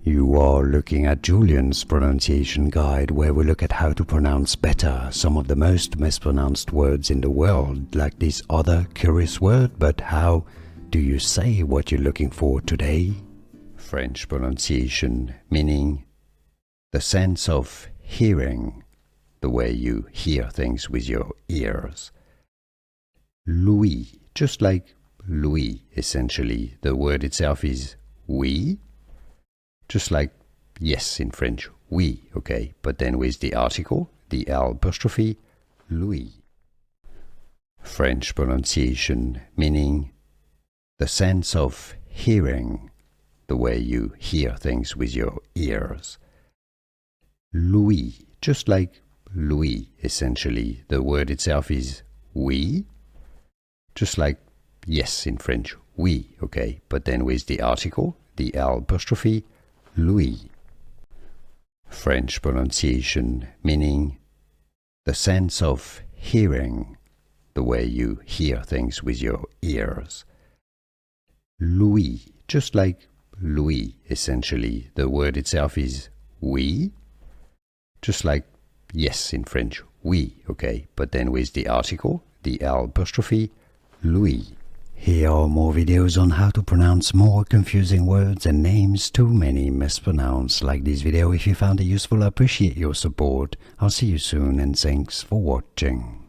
You are looking at Julian's pronunciation guide, where we look at how to pronounce better some of the most mispronounced words in the world, like this other curious word. But how do you say what you're looking for today? French pronunciation, meaning the sense of hearing, the way you hear things with your ears. Louis, just like Louis, essentially. The word itself is oui, just like yes in French, oui, okay, but then with the article, the L apostrophe, Louis. French pronunciation, meaning the sense of hearing, the way you hear things with your ears. Louis, just like Louis, essentially. The word itself is oui, just like yes in French, oui, okay, but then with the article, the L apostrophe, Louis. French pronunciation, meaning the sense of hearing, the way you hear things with your ears. Louis, just like Louis, essentially. The word itself is oui, just like yes in French, oui, okay, but then with the article, the L apostrophe, Louis. Here are more videos on how to pronounce more confusing words and names too many mispronounced. Like this video if you found it useful. I appreciate your support. I'll see you soon and thanks for watching.